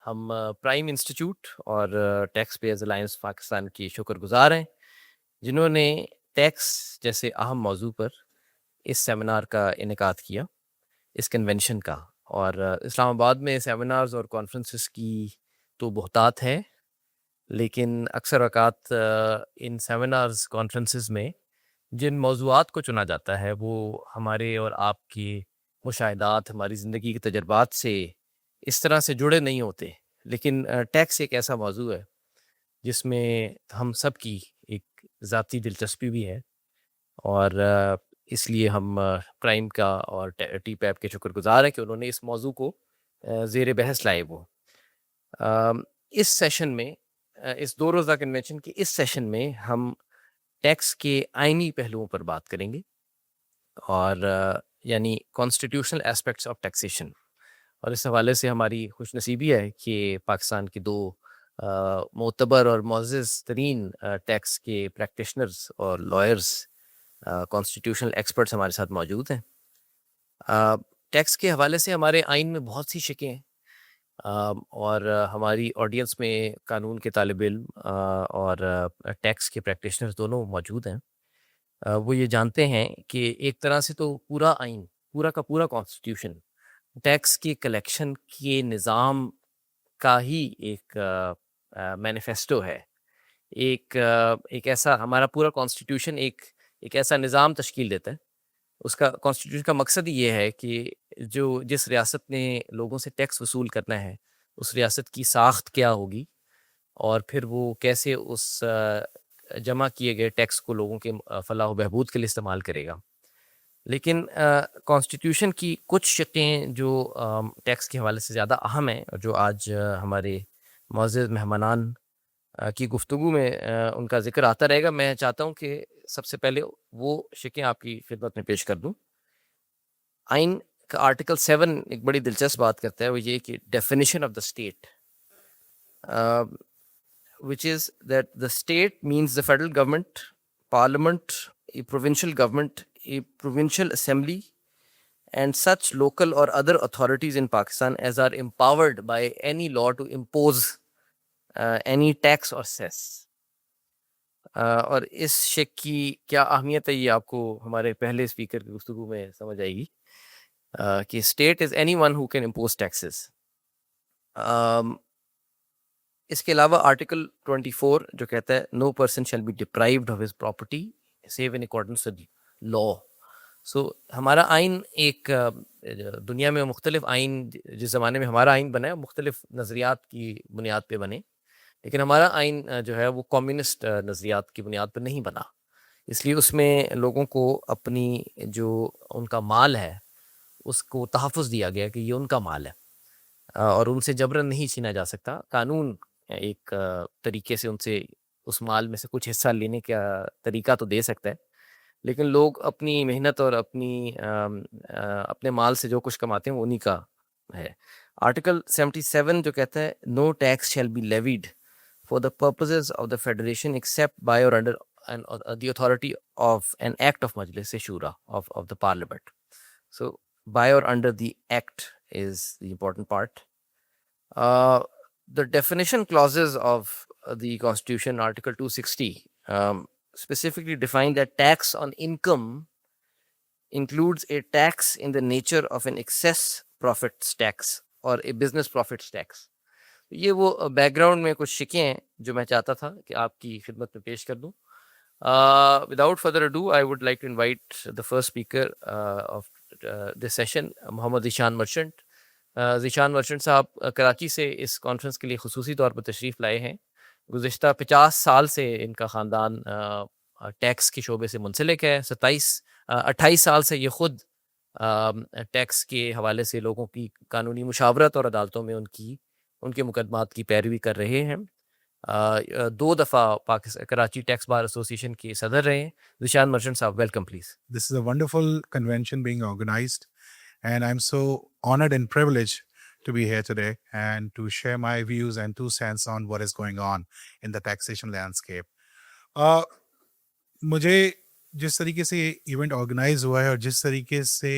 ہم prime institute اور tax pairs alliance Pakistan کی شکر گزار ہیں جنہوں نے ٹیکس جیسے اہم موضوع پر اس سیمینار کا انعقاد کیا، اس کنونشن کا۔ اور اسلام آباد میں سیمینارز اور کانفرنسز کی تو بہتات ہے، لیکن اکثر اوقات ان سیمینارز کانفرنسز میں جن موضوعات کو چنا جاتا ہے وہ ہمارے اور آپ کے مشاہدات، ہماری زندگی کے تجربات سے اس طرح سے جڑے نہیں ہوتے۔ لیکن ٹیکس ایک ایسا موضوع ہے جس میں ہم سب کی ایک ذاتی دلچسپی بھی ہے، اور اس لیے ہم پرائم کا اور ٹی پیپ کے شکر گزار ہیں کہ انہوں نے اس موضوع کو زیر بحث لائے۔ وہ اس سیشن میں، اس 2 روزہ کنونشن کے اس سیشن میں ہم ٹیکس کے آئینی پہلوؤں پر بات کریں گے، اور یعنی کانسٹیٹیوشنل ایسپیکٹس آف ٹیکسیشن۔ اور اس حوالے سے ہماری خوش نصیبی ہے کہ پاکستان کے 2 معتبر اور معزز ترین ٹیکس کے پریکٹیشنرز اور لائرز، کانسٹیٹیوشنل ایکسپرٹس ہمارے ساتھ موجود ہیں۔ ٹیکس کے حوالے سے ہمارے آئین میں بہت سی شکیں ہیں، اور ہماری آڈینس میں قانون کے طالب علم اور ٹیکس کے پریکٹیشنرز دونوں موجود ہیں۔ وہ یہ جانتے ہیں کہ ایک طرح سے تو پورا آئین، پورا کا پورا کانسٹیٹیوشن ٹیکس کی کلیکشن کے نظام کا ہی ایک مینیفیسٹو ہے۔ ایک ایسا ہمارا پورا کانسٹیٹیوشن ایک ایسا نظام تشکیل دیتا ہے۔ اس کا کانسٹیٹیوشن کا مقصد یہ ہے کہ جس ریاست نے لوگوں سے ٹیکس وصول کرنا ہے، اس ریاست کی ساخت کیا ہوگی، اور پھر وہ کیسے اس جمع کیے گئے ٹیکس کو لوگوں کے فلاح و بہبود کے لیے استعمال کرے گا۔ لیکن کانسٹیٹیوشن کی کچھ شقیں جو ٹیکس کے حوالے سے زیادہ اہم ہیں، اور جو آج ہمارے معزز مہمانان کی گفتگو میں ان کا ذکر آتا رہے گا، میں چاہتا ہوں کہ سب سے پہلے وہ شقیں آپ کی خدمت میں پیش کر دوں۔ آئین کا آرٹیکل 7 ایک بڑی دلچسپ بات کرتا ہے، وہ یہ کہ definition of the state, which is that the state means the federal government, parliament, a provincial government, a provincial assembly, and such local or other authorities in Pakistan as are empowered by any law to impose any tax or cess. اور اس شک کی کیا اہمیت ہے یہ آپ کو ہمارے پہلے اسپیکر کی گفتگو میں سمجھ آئے گی، کہ state is any one who can impose taxes. اس کے علاوہ آرٹیکل 24 جو کہتا ہے no person shall be deprived of his property save in accordance with law. سو ہمارا آئین ایک دنیا میں مختلف آئین، جس زمانے میں ہمارا آئین بنا ہے مختلف نظریات کی بنیاد پہ بنے، لیکن ہمارا آئین جو ہے وہ کمیونسٹ نظریات کی بنیاد پر نہیں بنا۔ اس لیے اس میں لوگوں کو اپنی جو ان کا مال ہے اس کو تحفظ دیا گیا کہ یہ ان کا مال ہے، اور ان سے جبراً نہیں چھینا جا سکتا۔ قانون ایک طریقے سے ان سے اس مال میں سے کچھ حصہ لینے کا طریقہ تو دے سکتا ہے، لیکن لوگ اپنی محنت اور اپنے مال سے جو کچھ کماتے ہیں وہ انہی کا ہے۔ آرٹیکل 77 جو کہتا ہے no tax shall be levied for the purposes of the federation except by or under the authority of an act of Majlis Shura of the parliament. So by or under the act is the important part. The definition clauses of the constitution, article 260, specifically define that tax on income includes a tax in the nature of an excess profits tax or a business profits tax. یہ وہ back ground میں کچھ شکیں ہیں جو میں چاہتا تھا کہ آپ کی خدمت میں پیش کر دوں۔ Without further ado I would like to invite the first speaker of this session, Muhammad Zeeshan Merchant. Zeeshan Merchant صاحب کراچی سے اس کانفرنس کے لیے خصوصی طور پر تشریف لائے ہیں۔ گزشتہ 50 سال سے ان کا خاندان ٹیکس کے شعبے سے منسلک ہے۔ 28 سال سے یہ خود ٹیکس کے حوالے سے لوگوں کی قانونی مشاورت اور عدالتوں میں ان کے مقدمات کی پیروی کر رہے ہیں۔ 2 دفعہ کراچی ٹیکس بار ایسوسی ایشن کے صدر رہے ہیں۔ ذیشان مرچنٹ صاحب، welcome please. This is a wonderful convention being organized, and I'm so honored and privileged to be here today and to share my views and 2 cents on what is going on in the taxation landscape. مجھے جس طریقے سے event organise ہوا ہے اور جس طریقے سے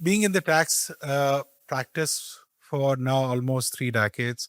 Being in the tax practice for now almost 3 decades,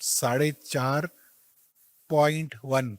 4.1,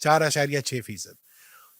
4.6%।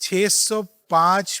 605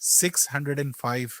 605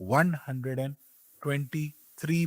123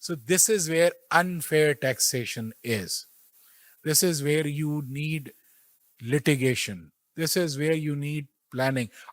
So this is where unfair taxation is. This is where you need litigation. This is where you need planning.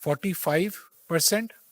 45%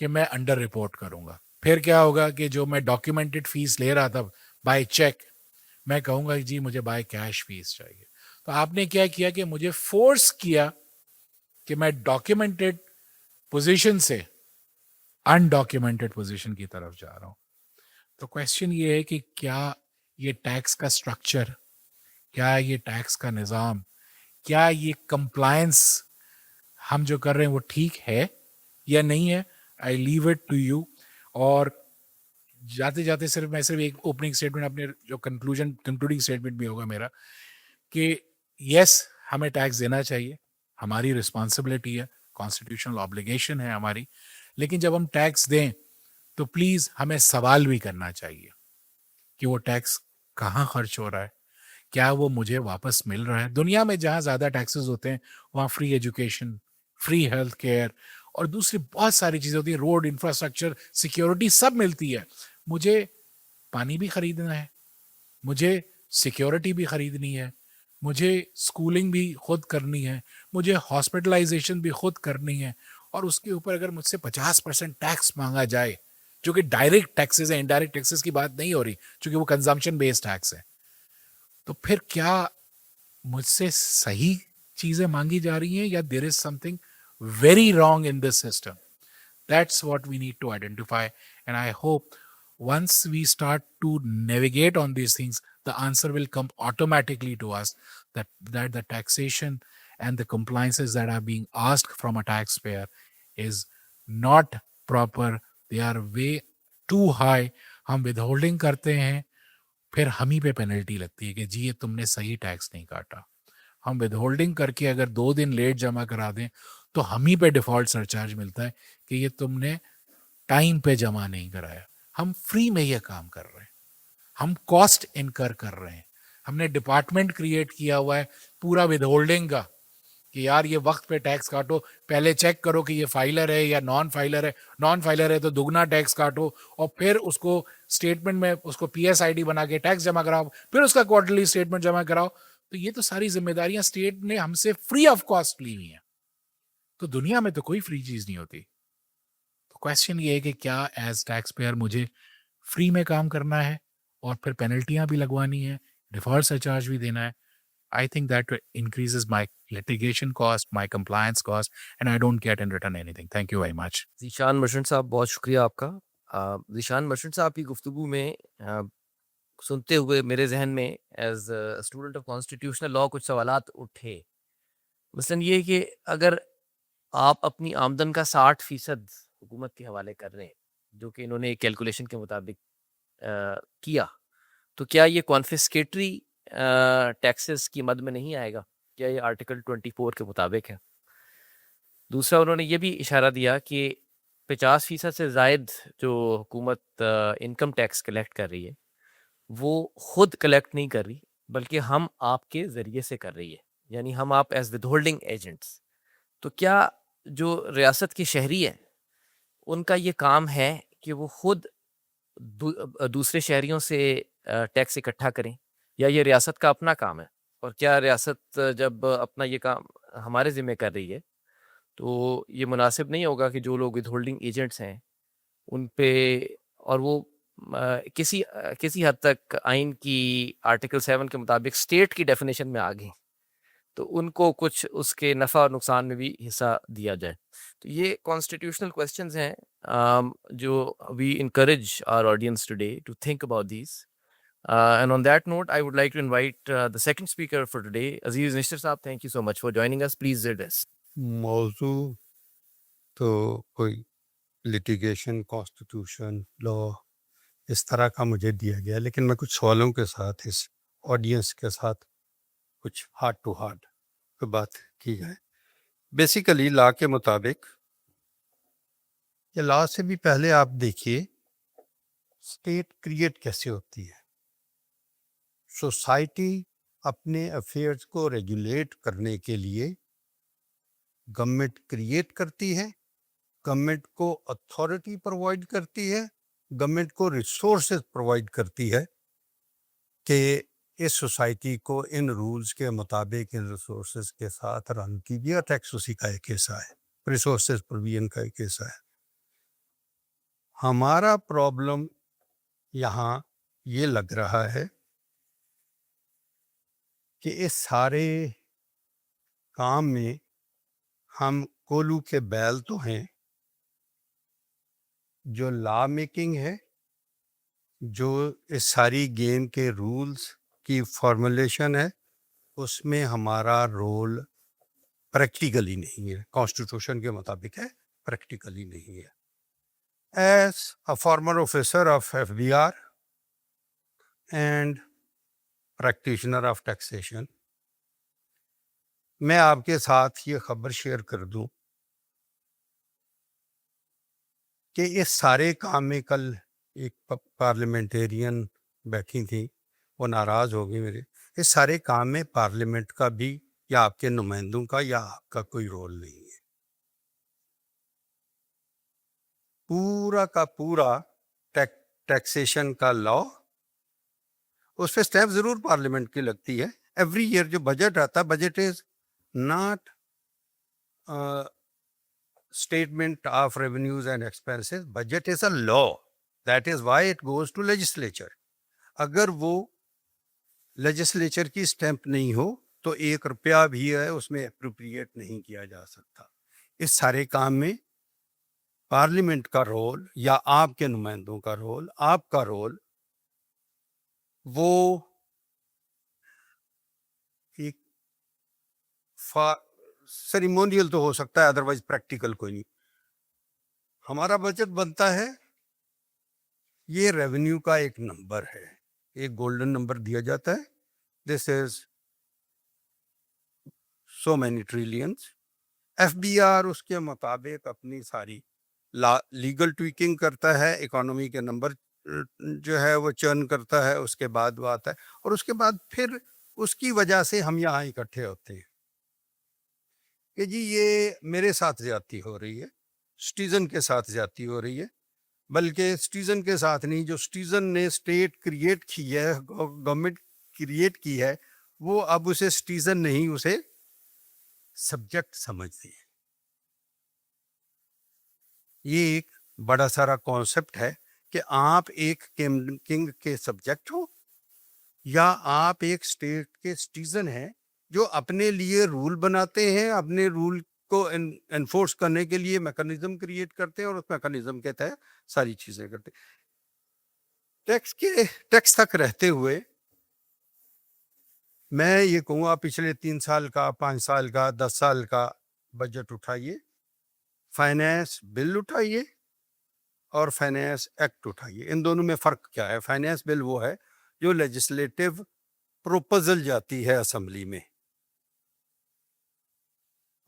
کہ میں انڈر رپورٹ کروں گا. پھر کیا ہوگا کہ جو میں ڈاکیومنٹڈ فیس لے رہا تھا بائی چیک, میں کہوں گا جی مجھے بائی کیش فیس چاہیے. تو آپ نے کیا کیا کہ مجھے فورس کیا کہ میں ڈاکیومنٹڈ پوزیشن سے انڈاکیومنٹڈ پوزیشن کی طرف جا رہا ہوں. تو کوشچن یہ ہے کہ کیا یہ ٹیکس کا اسٹرکچر, کیا یہ ٹیکس کا نظام, کیا یہ کمپلائنس ہم جو کر رہے ہیں وہ ٹھیک ہے یا نہیں ہے. آئی لیو اٹ ٹو یو. اور جاتے جاتے میں صرف ایک اوپننگ اسٹیٹمنٹ, اپنے جو کنکلوڈنگ اسٹیٹمنٹ بھی ہوگا میرا, کہ یس ہمیں ٹیکس دینا چاہیے, ہماری رسپانسبلٹی ہے, کانسٹیٹیوشنل آبلیگیشن ہے ہماری. لیکن جب ہم ٹیکس دیں تو پلیز ہمیں سوال بھی کرنا چاہیے کہ وہ ٹیکس کہاں خرچ ہو رہا ہے, کیا وہ مجھے واپس مل رہا ہے. دنیا میں جہاں زیادہ ٹیکسز ہوتے ہیں وہاں free education, free health care اور دوسری بہت ساری چیزیں ہوتی ہیں, روڈ انفراسٹرکچر, سیکیورٹی سب ملتی ہے. مجھے پانی بھی خریدنا ہے, مجھے سیکیورٹی بھی خریدنی ہے, مجھے اسکولنگ بھی خود کرنی ہے, مجھے ہاسپٹلائزیشن بھی خود کرنی ہے. اور اس کے اوپر اگر مجھ سے 50% ٹیکس مانگا جائے, جو کہ ڈائریکٹ ٹیکسز ہیں, انڈائریکٹ ٹیکسز کی بات نہیں ہو رہی, چونکہ وہ کنزمپشن بیسڈ ٹیکس ہے, تو پھر کیا مجھ سے صحیح چیزیں مانگی جا رہی ہیں یا there is something very wrong in this system. That's what we need to identify. And I hope once we start to navigate on these things, the answer will come automatically to us that the taxation and the compliances that are being asked from a taxpayer is not proper. They are way too high. ہم withholding کرتے ہیں, پھر ہم ہی پہ penalty لگتی ہے کہ جی یہ تم نے صحیح ٹیکس نہیں کاٹا. ہم ود ہولڈنگ کر کے اگر 2 دن لیٹ جمع کرا دیں تو ہم ہی پہ ڈیفالٹ سرچارج ملتا ہے کہ یہ تم نے ٹائم پہ جمع نہیں کرایا. ہم فری میں یہ کام کر رہے ہیں, ہم کاسٹ انکر کر رہے ہیں. ہم نے ڈپارٹمنٹ کریٹ کیا ہوا ہے پورا ود ہولڈنگ کا کہ یار یہ وقت پہ ٹیکس کاٹو, پہلے چیک کرو کہ یہ فائلر ہے یا نان فائلر ہے, نان فائلر ہے تو دگنا ٹیکس کاٹو, اور پھر اس کو اسٹیٹمنٹ میں اس کو پی ایس آئی ڈی بنا کے ٹیکس جمع کراؤ, پھر اس کا کوارٹرلی اسٹیٹمنٹ جمع کراؤ. تو یہ تو ساری ذمہ داریاں اسٹیٹ نے ہم سے فری آف کاسٹ لی ہوئی ہیں. تو دنیا میں تو کوئی فری چیز نہیں ہوتی. تو کوشچن یہ ہے کہ کیا ایز ٹیکس پیئر مجھے فری میں کام کرنا ہے اور پھر پینلٹیاں بھی لگوانی ہے, ڈیفالٹ سرچارج بھی دینا ہے. I think that increases my litigation cost, my compliance cost, and I don't get in return anything. Thank you very much. Zeeshan Merchant صاحب, بہت شکریہ آپ کا. ذیشان مرچنٹ صاحب کی گفتگو میں سنتے ہوئے میرے ذہن میں as student of constitutional law کچھ سوالات اٹھے. مثلاً یہ کہ اگر آپ اپنی آمدن کا 60% حکومت کے حوالے کر رہے ہیں, جو کہ انہوں نے کیلکولیشن کے مطابق کیا, تو کیا یہ کانفسکیٹری ٹیکسز کی مد میں نہیں آئے گا؟ کیا یہ آرٹیکل 24 کے مطابق ہے؟ دوسرا, انہوں نے یہ بھی اشارہ دیا کہ 50% سے زائد جو حکومت انکم ٹیکس کلیکٹ کر رہی ہے وہ خود کلیکٹ نہیں کر رہی, بلکہ ہم آپ کے ذریعے سے کر رہی ہے, یعنی ہم آپ ایز ود ہولڈنگ ایجنٹس. تو کیا جو ریاست کے شہری ہیں ان کا یہ کام ہے کہ وہ خود دوسرے شہریوں سے ٹیکس اکٹھا کریں, یا یہ ریاست کا اپنا کام ہے؟ اور کیا ریاست جب اپنا یہ کام ہمارے ذمہ کر رہی ہے تو یہ مناسب نہیں ہوگا کہ جو لوگ ود ہولڈنگ ایجنٹس ہیں ان پہ, اور وہ کسی حد تک آئین کی آرٹیکل 7 کے مطابق اسٹیٹ کی ڈیفینیشن میں آ گئیں, تو ان کو کچھ اس کے نفع اور نقصان میں بھی حصہ دیا جائے؟ تو یہ کانسٹیٹیوشنل کویسچنز ہیں جو we encourage our audience today to think about these. And on that note, I would like to invite the second speaker for today, Aziz Nishtar Saab. Thank you so much for joining us. Please address. موضوع تو کوئی litigation, constitution, لا اس طرح کا مجھے دیا گیا, لیکن میں کچھ سوالوں کے ساتھ اس آڈینس کے ساتھ کچھ ہارٹ ٹو ہارٹ پہ بات کی جائے. بیسیکلی لا کے مطابق, یا لا سے بھی پہلے آپ دیکھیے اسٹیٹ کریٹ کیسے ہوتی ہے. سوسائٹی اپنے افیئرز کو ریگولیٹ کرنے کے لیے گورنمنٹ کریٹ کرتی ہے, گورنمنٹ کو اتھارٹی پرووائڈ کرتی ہے, گورنمنٹ کو ریسورسز پرووائڈ کرتی ہے کہ اس سوسائٹی کو ان رولز کے مطابق ان ریسورسز کے ساتھ رن کیجیے. ٹیکس اسی کا ایک حصہ ہے, ریسورسز پروویژن کا ایک حصہ ہے. ہمارا پرابلم یہاں یہ لگ رہا ہے کہ اس سارے کام میں ہم کولو کے بیل تو ہیں، جو لا میکنگ ہے، جو اس ساری گیم کے رولز کی فارمولیشن ہے، اس میں ہمارا رول پریکٹیکلی نہیں ہے، کانسٹیٹیوشن کے مطابق ہے، پریکٹیکلی نہیں ہے. As a former officer of FBR and practitioner of taxation, میں آپ کے ساتھ یہ خبر شیئر کر دوں کہ اس سارے کام میں کل ایک پارلیمنٹیرین بیٹھی تھی، وہ ناراض ہو گئی میرے. اس سارے کام میں پارلیمنٹ کا بھی یا آپ کے نمائندوں کا یا آپ کا کوئی رول نہیں ہے. پورا کا پورا ٹیکسیشن کا لا، اس پہ اسٹیمپ ضرور پارلیمنٹ کی لگتی ہے. ایوری ایئر جو بجٹ آتا ہے، budget is not statement of revenues and expenses. Budget is a law. That is why it goes to legislature. اگر وہ لیجسلیچر کی اسٹیمپ نہیں ہو تو 1 روپیہ بھی ہے اس میں اپروپریٹ نہیں کیا جا سکتا. اس سارے کام میں پارلیمنٹ کا رول یا آپ کے نمائندوں کا رول، آپ کا رول، وہ ایک سیریمونیل تو ہو سکتا ہے، ادروائز پریکٹیکل کوئی نہیں. ہمارا بجٹ بنتا ہے، یہ ریونیو کا ایک نمبر ہے، ایک گولڈن نمبر دیا جاتا ہے، دس از سو مینی ٹریلینس. FBR اس کے مطابق اپنی ساری لیگل ٹویکنگ کرتا ہے، اکانومی کے نمبر جو ہے وہ چرن کرتا ہے، اس کے بعد وہ آتا ہے، اور اس کے بعد پھر اس کی وجہ سے ہم یہاں اکٹھے ہوتے ہیں کہ جی یہ میرے ساتھ زیادتی ہو رہی ہے، سٹیزن کے ساتھ زیادتی ہو رہی ہے. بلکہ سٹیزن کے ساتھ نہیں، جو سٹیزن نے اسٹیٹ کریٹ کی ہے، گورنمنٹ کریٹ کی ہے، وہ اب اسے سٹیزن نہیں، اسے سبجیکٹ سمجھتی ہے. یہ ایک بڑا سارا کانسیپٹ ہے کہ آپ ایک کنگ کے سبجیکٹ ہو یا آپ ایک اسٹیٹ کے سٹیزن ہیں جو اپنے لیے رول بناتے ہیں، اپنے رول کو انفورس کرنے کے لیے میکانزم کریٹ کرتے ہیں اور اس میکانزم کے تحت ساری چیزیں کرتے ہیں. ٹیکس تک رہتے ہوئے میں یہ کہوں گا پچھلے 3 سال کا، 5 سال کا، 10 سال کا بجٹ اٹھائیے، فائنینس بل اٹھائیے اور فائنینس ایکٹ اٹھائیے. ان دونوں میں فرق کیا ہے؟ فائنینس بل وہ ہے جو لیجسلیٹو پروپوزل جاتی ہے اسمبلی میں،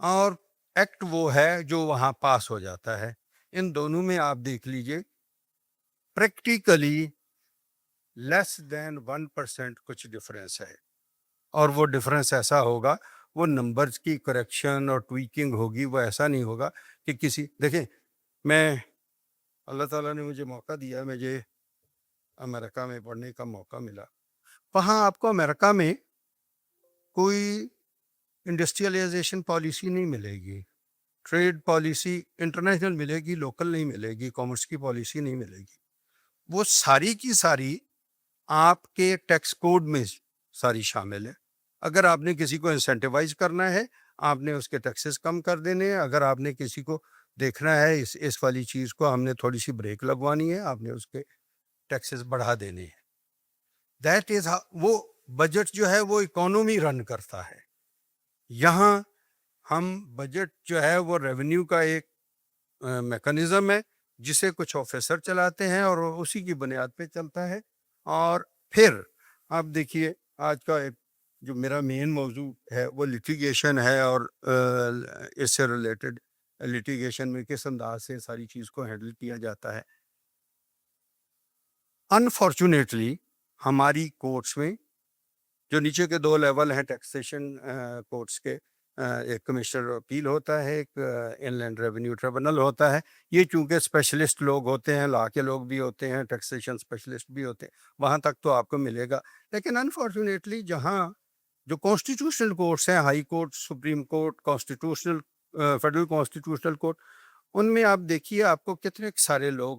اور ایکٹ وہ ہے جو وہاں پاس ہو جاتا ہے. ان دونوں میں آپ دیکھ لیجئے پریکٹیکلی لیس دین 1% کچھ ڈفرینس ہے، اور وہ ڈفرینس ایسا ہوگا، وہ نمبرز کی کریکشن اور ٹویکنگ ہوگی، وہ ایسا نہیں ہوگا کہ کسی، دیکھیں میں اللہ تعالیٰ نے مجھے موقع دیا، مجھے امریکہ میں پڑھنے کا موقع ملا. وہاں آپ کو امریکہ میں کوئی انڈسٹریلائزیشن پالیسی نہیں ملے گی، ٹریڈ پالیسی انٹرنیشنل ملے گی، لوکل نہیں ملے گی، کامرس کی پالیسی نہیں ملے گی. وہ ساری کی ساری آپ کے ٹیکس کوڈ میں ساری شامل ہے. اگر آپ نے کسی کو انسینٹیوائز کرنا ہے، آپ نے اس کے ٹیکسز کم کر دینے ہیں. اگر آپ نے کسی کو دیکھنا ہے اس والی چیز کو ہم نے تھوڑی سی بریک لگوانی ہے، آپ نے اس کے ٹیکسز بڑھا دینے ہیں. دیٹ از وہ بجٹ جو ہے وہ اکانومی رن کرتا ہے. یہاں ہم بجٹ جو ہے وہ ریونیو کا ایک میکانزم ہے جسے کچھ آفیسر چلاتے ہیں اور اسی کی بنیاد پہ چلتا ہے. اور پھر آپ دیکھیے آج کا ایک جو میرا مین موضوع ہے وہ لٹیگیشن ہے، اور اس سے ریلیٹڈ لٹیگیشن میں کس انداز سے ساری چیز کو ہینڈل کیا جاتا ہے. انفارچونیٹلی ہماری کورٹس میں جو نیچے کے 2 لیول ہیں ٹیکسیشن کورٹس کے، ایک کمشنر اپیل ہوتا ہے، ایک ان لینڈ ریونیو ٹریبونل ہوتا ہے. یہ چونکہ اسپیشلسٹ لوگ ہوتے ہیں، لا کے لوگ بھی ہوتے ہیں، ٹیکسیشن اسپیشلسٹ بھی ہوتے ہیں، وہاں تک تو آپ کو ملے گا. لیکن انفارچونیٹلی جہاں جو کانسٹیٹیوشنل کورٹس ہیں، high court, supreme court, federal constitutional court, ان میں آپ دیکھیے آپ کو کتنے سارے لوگ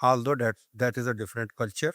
although that is a different culture,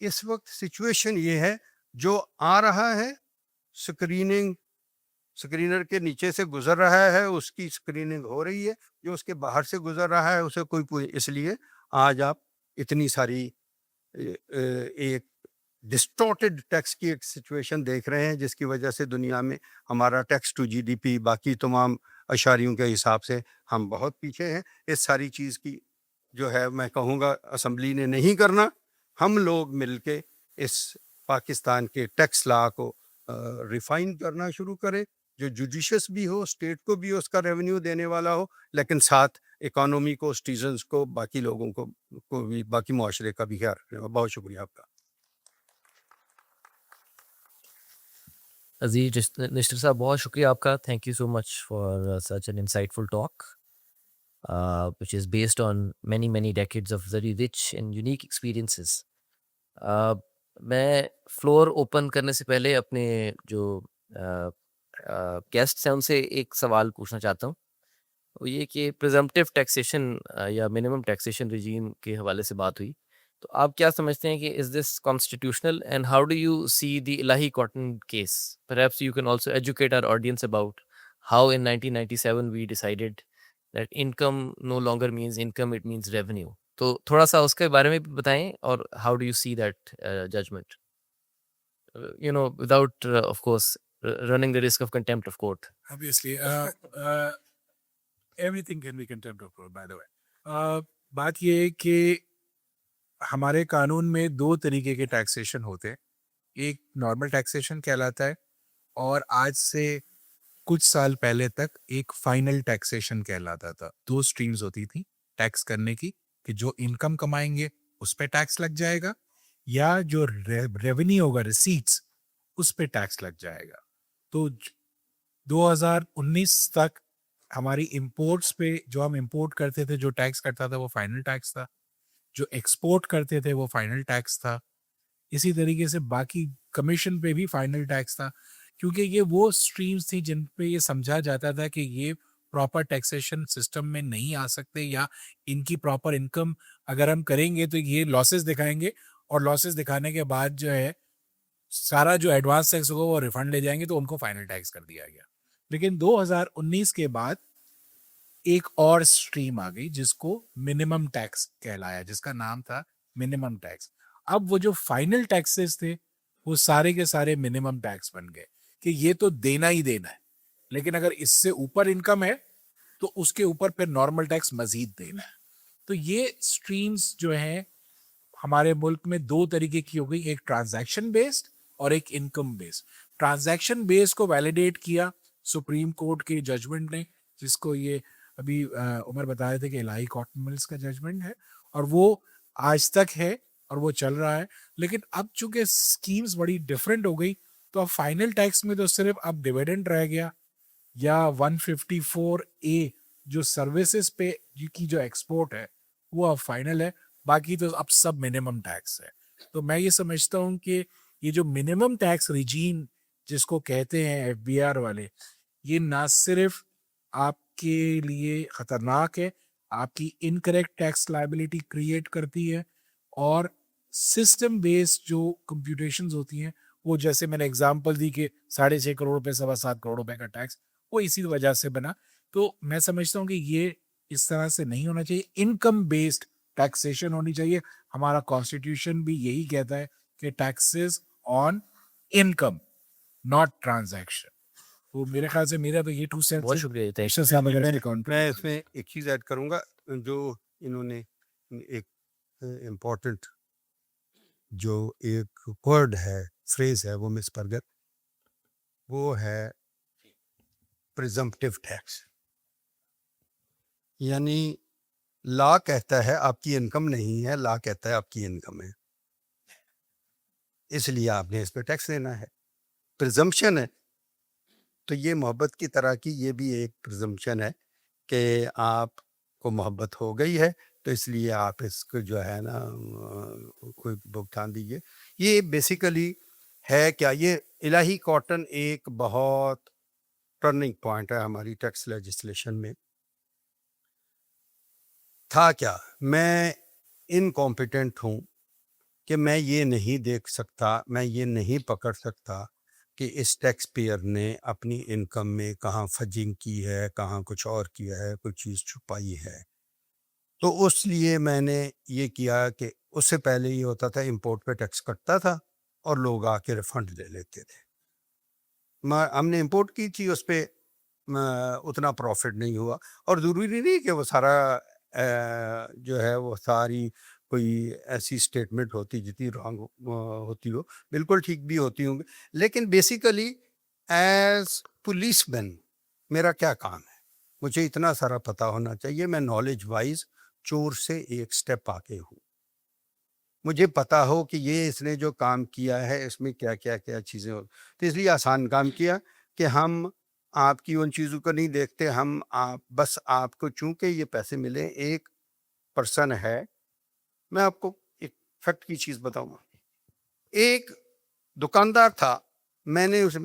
اس وقت سچویشن یہ ہے جو آ رہا ہے اسکرینر کے نیچے سے گزر رہا ہے, اس کی اسکریننگ ہو رہی ہے, جو اس کے باہر سے گزر رہا ہے اسے کوئی اس لیے آج آپ اتنی ساری ایک ڈسٹورٹڈ ٹیکس کی ایک سچویشن دیکھ رہے ہیں, جس کی وجہ سے دنیا میں ہمارا tax to G D P باقی تمام اشاریوں کے حساب سے ہم بہت پیچھے ہیں. اس ساری چیز کی جو ہے میں کہوں گا اسمبلی نے نہیں کرنا, ہم لوگ مل کے اس پاکستان کے ٹیکس لا کو ریفائن کرنا شروع کریں, جو جوڈیشس بھی ہو, اسٹیٹ کو بھی اس کا ریونیو دینے والا ہو, لیکن ساتھ اکانومی کو, سٹیزنز کو, باقی لوگوں کو بھی, باقی معاشرے کا بھی خیال رکھیں. بہت شکریہ آپ کا. عزیز نشتر صاحب, بہت شکریہ آپ کا. Thank you so much for such an انسائٹفل talk which is based on many decades of very rich and unique experiences. میں فلور اوپن کرنے سے پہلے اپنے جو گیسٹس ہیں ان سے ایک سوال پوچھنا چاہتا ہوں. وہ یہ کہ پریزمپٹیو ٹیکسیشن یا منیمم ٹیکسیشن رجیم کے حوالے سے بات ہوئی, تو آپ کیا سمجھتے ہیں کہ is this constitutional and how do you see the Elahi cotton case? Perhaps you can also educate our audience about how in 1997 we decided that income no longer means income, it means revenue. تو تھوڑا سا اس کے بارے میں بھی بتائیں, اور how do you see that judgment, you know, without of course running the risk of contempt of court. Obviously, everything can be contempt of court, by the way. بات یہ ہے کہ ہمارے قانون میں دو طریقے کے ٹیکسیشن ہوتے ہیں. ایک نارمل ٹیکسیشن کہلاتا ہے, اور آج سے کچھ سال پہلے تک ایک فائنل ٹیکسیشن کہلاتا تھا. دو سٹریمز ہوتی تھیں ٹیکس کرنے کی, کہ جو انکم کمائیں گے اس پہ ٹیکس لگ جائے گا, یا جو ریونیو ہوگا, ریسیٹس, اس پہ ٹیکس لگ جائے گا. تو 2019 تک ہماری امپورٹس پہ جو ہم امپورٹ کرتے تھے جو ٹیکس کٹتا تھا وہ فائنل ٹیکس تھا, جو ایکسپورٹ کرتے تھے وہ فائنل ٹیکس تھا. اسی طریقے سے باقی کمیشن پہ بھی فائنل ٹیکس تھا, کیونکہ یہ وہ سٹریمز تھی جن پہ یہ سمجھا جاتا تھا کہ یہ پراپر ٹیکسیشن سسٹم میں نہیں آ سکتے, یا ان کی پراپر انکم اگر ہم کریں گے تو یہ لاسز دکھائیں گے, اور لاسز دکھانے کے بعد جو ہے سارا جو ایڈوانس ٹیکس ہوگا وہ ریفنڈ لے جائیں گے, تو ان کو فائنل ٹیکس کر دیا گیا. لیکن 2019 کے بعد ایک اور سٹریم آ گئی جس کو منیمم ٹیکس کہلایا, جس کا نام تھا منیمم ٹیکس. اب وہ جو فائنل ٹیکسز تھے وہ سارے کے سارے منیمم ٹیکس بن گئے, کہ یہ تو دینا ہی دینا ہے, لیکن اگر اس سے اوپر انکم ہے تو اس کے اوپر پھر نارمل ٹیکس مزید دینا ہے. تو یہ سٹریمز جو ہیں ہمارے ملک میں دو طریقے کی ہو گئی, ایک ٹرانزیکشن بیسڈ اور ایک انکم بیسڈ. ٹرانزیکشن بیس کو ویلیڈیٹ کیا سپریم کورٹ کے ججمنٹ نے, جس کو یہ ابھی عمر بتا رہے تھے کہ الہی کاٹن ملز کا ججمنٹ ہے, اور وہ آج تک ہے اور وہ چل رہا ہے. لیکن اب چونکہ اسکیمز بڑی ڈفرینٹ ہو گئی, تو اب فائنل ٹیکس میں تو صرف اب ڈیویڈنڈ رہ گیا, یا 154A جو سروسز پہ کی جو ایکسپورٹ ہے وہ اب فائنل ہے, باقی تو اب سب منیمم ٹیکس ہے. تو میں یہ سمجھتا ہوں کہ یہ جو منیمم ٹیکس ریجیم جس کو کہتے ہیں FBR والے, یہ نہ صرف آپ کے لیے خطرناک ہے, آپ کی انکریکٹ ٹیکس لائبلٹی کریٹ کرتی ہے, اور سسٹم بیسڈ جو کمپیوٹیشنز ہوتی ہیں وہ, جیسے میں نے اگزامپل دی کہ 6.5 کروڑ روپے 7.25 کروڑ روپے کا ٹیکس, وہ اسی وجہ سے بنا. تو میں سمجھتا ہوں کہ یہ اس طرح سے نہیں ہونا چاہیے, انکم بیسڈ ٹیکسیشن ہونی چاہیے. ہمارا کانسٹیٹیوشن بھی یہی کہتا ہے کہ taxes on income not transaction. تو میرے خیال سے میرا تو یہ 2 سینٹس. بہت شکریہ. میں اس میں ایک چیز ایڈ کروں گا, جو انہوں نے ایک امپورٹنٹ جو ایک ورڈ ہے, فریز ہے, وہ مس پرگر, وہ ہے پریزمپٹیو ٹیکس. یعنی لا کہتا ہے آپ کی انکم نہیں ہے, لا کہتا ہے آپ کی انکم ہے, اس لیے آپ نے اس پہ ٹیکس دینا ہے. پریزمپشن ہے, تو یہ محبت کی طرح کی یہ بھی ایک پریزمپشن ہے کہ آپ کو محبت ہو گئی ہے تو اس لیے آپ اس کو جو ہے نا کوئی بھگتان دیجیے. یہ بیسیکلی ہے کیا, یہ الہی کاٹن ایک بہت ٹرننگ پوائنٹ ہے ہماری ٹیکس لیجسلیشن میں. تھا کیا, میں انکمپیٹنٹ ہوں کہ میں یہ نہیں دیکھ سکتا, میں یہ نہیں پکڑ سکتا کہ اس ٹیکس پیئر نے اپنی انکم میں کہاں فجنگ کی ہے, کہاں کچھ اور کیا ہے, کوئی چیز چھپائی ہے. تو اس لیے میں نے یہ کیا کہ اس سے پہلے یہ ہوتا تھا امپورٹ پہ ٹیکس کٹتا تھا اور لوگ آ کے ریفنڈ لے لیتے تھے. ہم نے امپورٹ کی تھی, اس پہ اتنا پروفٹ نہیں ہوا, اور ضروری نہیں کہ وہ سارا جو ہے وہ ساری کوئی ایسی اسٹیٹمنٹ ہوتی جتنی رانگ ہوتی ہو, بالکل ٹھیک بھی ہوتی ہوں گی. لیکن بیسیکلی ایز پولیس مین میرا کیا کام ہے, مجھے اتنا سارا پتہ ہونا چاہیے. میں نالج وائز چور سے ایک سٹیپ آگے ہوں. مجھے پتا ہو کہ یہ اس نے جو کام کیا ہے اس میں کیا کیا کیا چیزیں ہو. تو اس لیے آسان کام کیا کہ ہم آپ کی ان چیزوں کو نہیں دیکھتے, ہم بس آپ کو چونکہ یہ پیسے ملے. ایک پرسن ہے, میں آپ کو ایک فیکٹ کی چیز بتاؤں گا. ایک دکاندار تھا, میں نے اسے,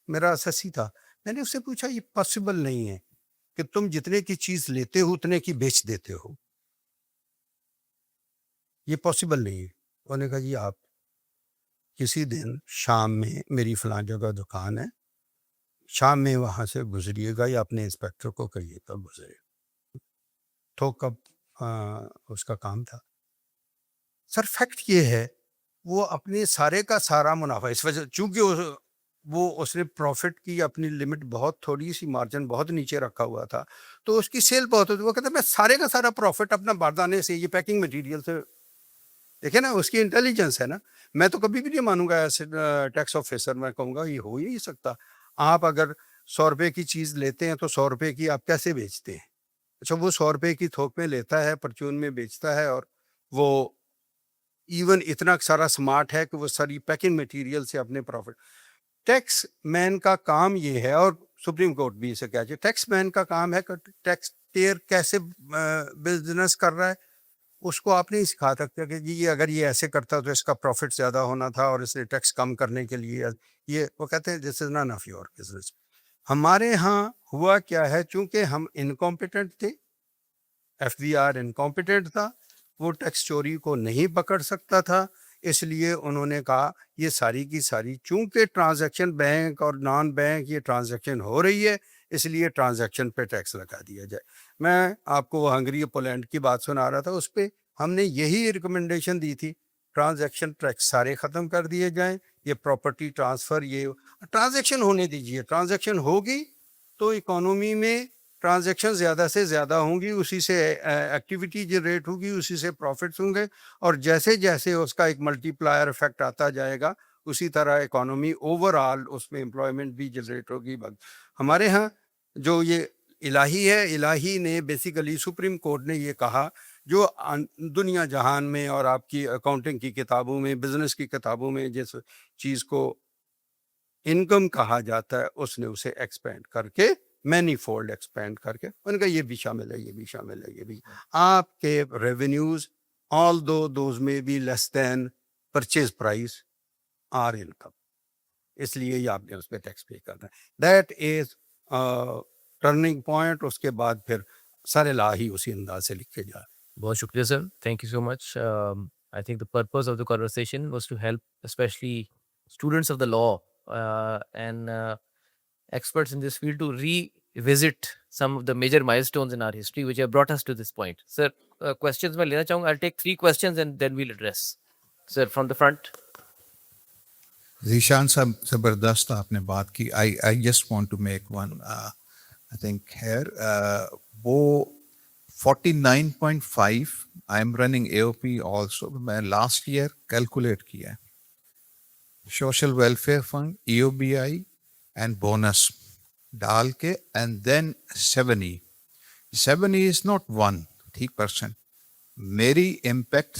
میرا اسسی تھا, میں نے اس سے پوچھا یہ پاسبل نہیں ہے کہ تم جتنے کی چیز لیتے ہو اتنے کی بیچ دیتے ہو, یہ پاسبل نہیں ہے. انہوں نے کہا جی آپ کسی دن شام میں میری فلاں جگہ دکان ہے, شام میں وہاں سے گزریے گا یا اپنے انسپیکٹر کو کہیے گا گزرے. تو کب اس کا کام تھا. سر فیکٹ یہ ہے وہ اپنے سارے کا سارا منافع, اس وجہ چونکہ وہ اس نے پروفٹ کی اپنی لمٹ بہت تھوڑی سی, مارجن بہت نیچے رکھا ہوا تھا, تو اس کی سیل بہت ہوتی. وہ کہتا ہے میں سارے کا سارا پروفٹ اپنا باردانے سے, یہ پیکنگ مٹیریل سے, دیکھیں نا اس کی انٹیلیجنس ہے نا. میں تو کبھی بھی نہیں مانوں گا ایسے ٹیکس آفیسر, میں کہوں گا یہ ہو ہی نہیں سکتا. آپ اگر 100 روپے کی چیز لیتے ہیں تو 100 روپے کی آپ کیسے بیچتے ہیں؟ اچھا وہ 100 روپے کی تھوک میں لیتا ہے, پرچون میں بیچتا ہے, اور وہ ایون اتنا سارا سمارٹ ہے کہ وہ ساری پیکنگ مٹیریل سے اپنے پروفٹ. ٹیکس مین کا کام یہ ہے, اور سپریم کورٹ بھی اسے کہا جائے, ٹیکس مین کا کام ہے کہ ٹیکس پیئر کیسے بزنس کر رہا ہے اس کو آپ نہیں سکھا سکتے کہ جی یہ اگر یہ ایسے کرتا تو اس کا پروفٹ زیادہ ہونا تھا اور اس نے ٹیکس کم کرنے کے لیے یہ, وہ کہتے ہیں دس از نان آف یور بزنس. ہمارے ہاں ہوا کیا ہے, چونکہ ہم انکمپیٹنٹ تھے, ایف بی آر انکمپیٹنٹ تھا, وہ ٹیکس چوری کو نہیں پکڑ سکتا تھا, اس لیے انہوں نے کہا یہ ساری کی ساری چونکہ ٹرانزیکشن بینک اور نان بینک یہ ٹرانزیکشن ہو رہی ہے, اس لیے ٹرانزیکشن پہ ٹیکس لگا دیا جائے. میں آپ کو ہنگری پولینڈ کی بات سنا رہا تھا, اس پہ ہم نے یہی ریکمنڈیشن دی تھی, ٹرانزیکشن ٹیکس سارے ختم کر دیے جائیں, یہ پراپرٹی ٹرانسفر, یہ ٹرانزیکشن ہونے دیجیے. ٹرانزیکشن ہوگی تو اکانومی میں ٹرانزیکشن زیادہ سے زیادہ ہوں گی, اسی سے ایکٹیویٹی جنریٹ ہوگی, اسی سے پروفٹس ہوں گے, اور جیسے جیسے اس کا ایک ملٹی پلائر افیکٹ آتا جائے گا اسی طرح اکانومی اوور آل اس میں امپلائمنٹ بھی جنریٹ ہوگی. ہمارے ہاں جو یہ الہی ہے, الہی نے بیسیکلی سپریم کورٹ نے یہ کہا, جو دنیا جہان میں اور آپ کی اکاؤنٹنگ کی کتابوں میں, بزنس کی کتابوں میں جس چیز کو انکم کہا جاتا ہے اس نے اسے ایکسپینڈ کر کے, مینی فولڈ ایکسپینڈ کر کے, ان کا یہ بھی شامل ہے, یہ بھی شامل ہے, یہ بھی آپ کے revenues although those may be less than purchase price or income, اس لیے یہ آپ نے اس پہ ٹیکس پے کرنا ہے. That is turning point. اس کے بعد پھر سارے لا ہی اسی انداز سے لکھے جائے. بہت شکریہ sir, thank you so much. I think the purpose of the conversation was to help especially students of the law and experts in this field to revisit some of the major milestones in our history which have brought us to this point. Sir, questions میں لینا چاہوں گا. I'll take 3 questions and then we'll address. Sir, from the front. Zeeshan صاحب زبردست آپ نے بات کی. I just want to make one I think here وہ 49.5 I am running AOP also. میں last year calculate کیا ہے, social welfare fund, EOBI and bonus ڈال کے, and then 7E. 7E is not 1% میری امپیکٹ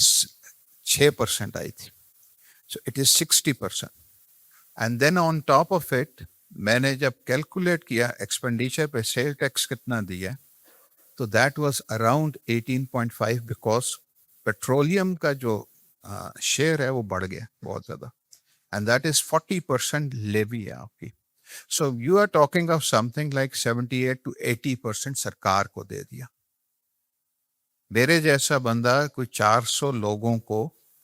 6% آئی تھی, so it is 60%. and then on top of it میں نے جب کیلکولیٹ کیا ایکسپینڈیچر پہ سیل ٹیکس کتنا دیا, تو that was around 18.5 because petroleum کا جو شیئر ہے وہ بڑھ گیا بہت زیادہ, اینڈ دیٹ از 40% لیوی ہے آپ کی. So you are talking of something like 78 to 80% سرکار کو دے دیا. میرے جیسا بندہ کوئی 400 لوگوں کو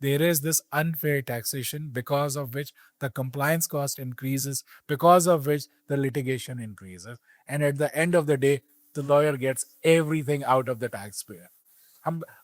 there is this unfair taxation because of which the compliance cost increases, because of which the litigation increases, and at the end of the day the lawyer gets everything out of the taxpayer.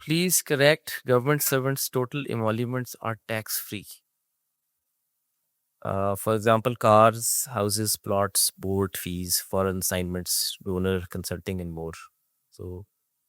Please correct, government servants' total emoluments are tax free. For example, cars, houses, plots, board fees, foreign assignments, donor, consulting and more. So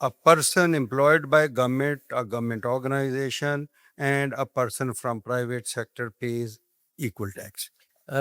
a person employed by government, a government organization, and a person from private sector pays equal tax.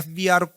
FBR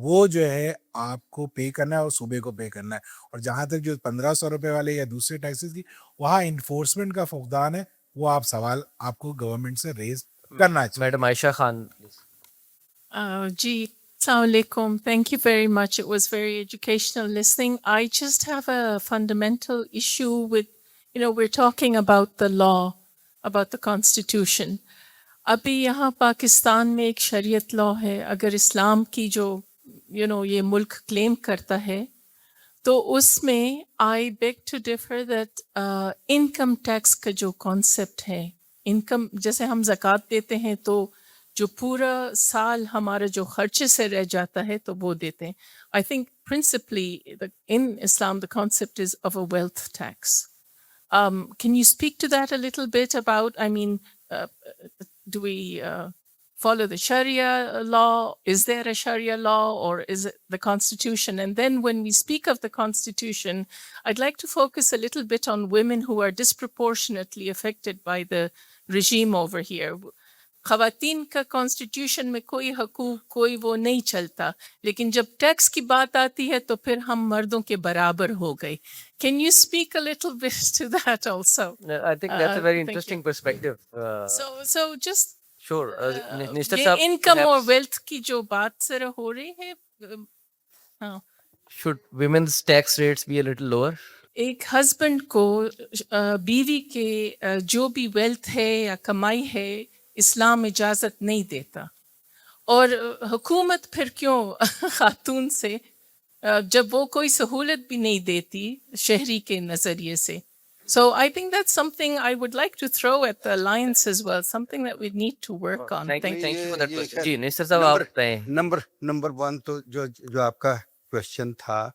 وہ جو ہے آپ کو پے کرنا ہے اور صوبے کو پے کرنا ہے. اور جہاں تک جو 1500 روپے والے یا دوسرے ٹیکسز کی, وہاں انفورسمنٹ کا فقدان ہے, وہ آپ سوال آپ کو گورنمنٹ سے ریز کرنا چاہیے. Madam Ayesha Khan please. Ji, Assalamu alaikum. Thank you very much. It was very educational listening. I just have a fundamental issue with, we're talking about the law, about the constitution. ابھی یہاں پاکستان میں ایک شریعت لا ہے. اگر اسلام کی جو یہ ملک کلیم کرتا ہے تو اس میں I beg to differ that income tax کا جو کانسیپٹ ہے, انکم جیسے ہم زکوٰۃ دیتے ہیں تو جو پورا سال ہمارا جو خرچے سے رہ جاتا ہے تو وہ دیتے ہیں. I think principally in Islam the concept is of a wealth tax. Can you speak to that a little bit about, do we follow the Sharia law? Is there a Sharia law or is it the Constitution? And then when we speak of the Constitution, I'd like to focus a little bit on women who are disproportionately affected by the regime over here. خواتین کا constitution میں کوئی حقوق کوئی وہ نہیں چلتا, لیکن جب ٹیکس کی بات آتی ہے تو پھر ہم مردوں کے برابر ہو گئے. Can you speak a little bit to that also? I think that's a very Thank interesting you. perspective. So just Sure. Nishtar یہ صاحب, انکم اور perhaps ویلتھ کی جو بات ذرا ہو رہی ہے, ہاں, should women's tax rates be a little lower? ایک ہسبینڈ کو بیوی کے جو بھی ویلتھ ہے یا کمائی ہے اسلام اجازت نہیں دیتا, اور حکومت پھر کیوں خاتون سے جب وہ کوئی سہولت بھی نہیں دیتی شہری کے نظریے سے. So I think that's something I would like to throw at the alliance as well, something that we need to work on. Thank Thank you for that یہ question. جی نشتر صاحب آپ بتائیں. نمبر 1 تو جو آپ کا کوشچن تھا,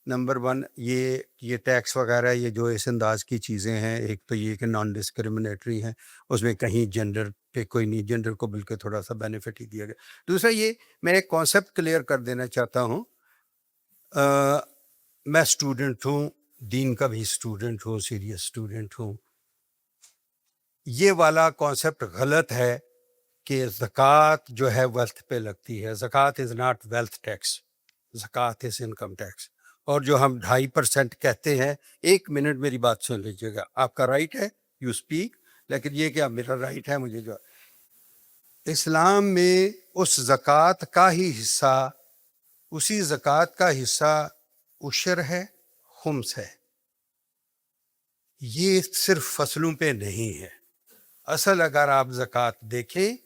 نمبر 1 یہ ٹیکس وغیرہ یہ جو اس انداز کی چیزیں ہیں, ایک تو یہ کہ نان ڈسکریمنیٹری ہیں, اس میں کہیں جینڈر پہ کوئی نہیں, جینڈر کو بلکہ تھوڑا سا بینیفٹ ہی دیا گیا. دوسرا یہ میں ایک کانسیپٹ کلیئر کر دینا چاہتا ہوں. میں اسٹوڈنٹ ہوں, دین کا بھی اسٹوڈنٹ ہوں, سیریس اسٹوڈنٹ ہوں. یہ والا کانسیپٹ غلط ہے کہ زکوٰۃ جو ہے ویلتھ پہ لگتی ہے. زکوٰۃ از ناٹ ویلتھ ٹیکس, زکوٰۃ از انکم ٹیکس. اور جو ہم 2.5% کہتے ہیں, 1 منٹ میری بات سن لیجیے گا, آپ کا رائٹ ہے یو اسپیک, لیکن یہ کہ میرا رائٹ ہے مجھے جو اسلام میں اس زکوٰۃ کا ہی حصہ, اسی زکوٰۃ کا حصہ عشر ہے, خمس ہے. یہ صرف فصلوں پہ نہیں ہے. اصل اگر آپ زکوٰۃ دیکھیں,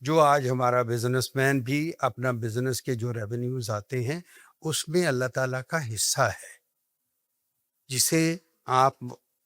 جو آج ہمارا بزنس مین بھی اپنا بزنس کے جو ریونیوز آتے ہیں اس میں اللہ تعالیٰ کا حصہ ہے, جسے آپ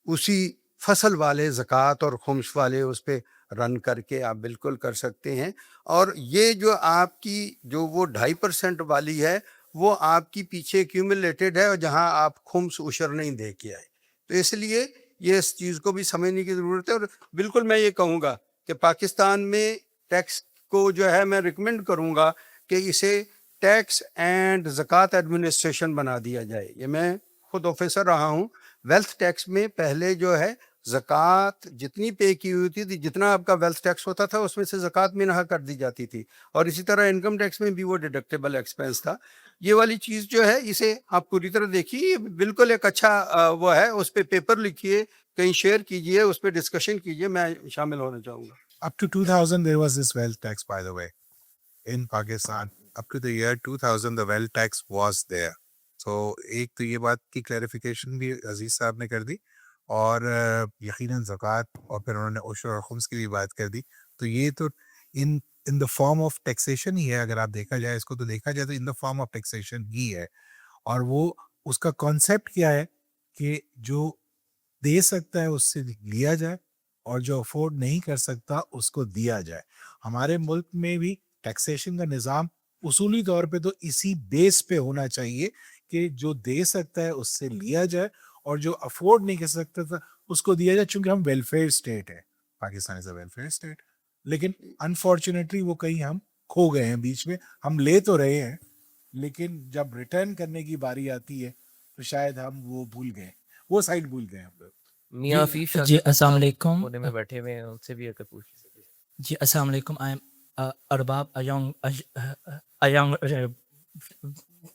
اسی فصل والے زکوٰۃ اور خمس والے اس پہ رن کر کے آپ بالکل کر سکتے ہیں. اور یہ جو آپ کی جو وہ 2.5% والی ہے وہ آپ کی پیچھے کیومولیٹڈ ہے, اور جہاں آپ خمس عشر نہیں دے کے آئے. تو اس لیے یہ اس چیز کو بھی سمجھنے کی ضرورت ہے. اور بالکل میں یہ کہوں گا کہ پاکستان میں ٹیکس کو جو ہے میں ریکمینڈ کروں گا کہ اسے ٹیکس اینڈ زکوٰۃ ایڈمنسٹریشن بنا دیا جائے. یہ میں خود آفیسر رہا ہوں. ویلتھ ٹیکس میں پہلے جو ہے زکوٰۃ جتنی پے کی ہوئی تھی, جتنا آپ کا ویلتھ ٹیکس ہوتا تھا اس میں سے زکوٰۃ منہا کر دی جاتی تھی, اور اسی طرح انکم ٹیکس میں بھی وہ ڈیڈکٹیبل ایکسپینس تھا. یہ والی چیز جو ہے اسے آپ پوری طرح دیکھیے, بالکل ایک اچھا وہ ہے, اس پہ پیپر لکھیے, کہیں شیئر کیجئے, اس پہ ڈسکشن کیجئے, میں شامل ہونا چاہوں گا. Up to 2000 there was this wealth tax, by the way, in Pakistan. Up to the year 2000 the wealth tax was there. So ایک تو یہ بات کی کلیریفیکیشن بھی عزیز صاحب نے کر دی, اور یقیناً زکوٰۃ اور پھر انہوں نے عشر اور خمس کی بھی بات کر دی. تو یہ تو in the form of taxation ہی ہے. اگر آپ دیکھا جائے اس کو, تو دیکھا جائے تو in the form of taxation ہی ہے. اور وہ اس کا کانسیپٹ کیا ہے کہ جو دے سکتا ہے اس سے لیا جائے, اور جو افورڈ نہیں کر سکتا اس کو دیا جائے. ہمارے ملک میں بھی ٹیکسیشن کا نظام اصولی طور پہ تو اسی بیس پہ ہونا چاہیے کہ جو دے سکتا ہے اس سے لیا جائے, اور جو افورڈ نہیں کر سکتا تھا اس کو دیا جائے. چونکہ ہم ویلفیئر اسٹیٹ ہے, پاکستان از اے ویلفیئر اسٹیٹ, لیکن انفارچونیٹلی وہ کہیں ہم کھو گئے ہیں بیچ میں. ہم لے تو رہے ہیں, لیکن جب ریٹرن کرنے کی باری آتی ہے تو شاید ہم وہ بھول گئے, وہ سائڈ بھول گئے ہم لوگ. میاں حفیظ شاہ جی السلام علیکم. کونے میں بیٹھے ہوئے ہیں, ان سے بھی اگر پوچھ سکتے. جی السلام علیکم. I am Arbab, a young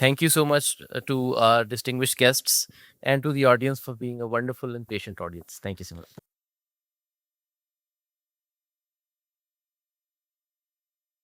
thank you so much to our distinguished guests and to the audience for being a wonderful and patient audience. Thank you so much.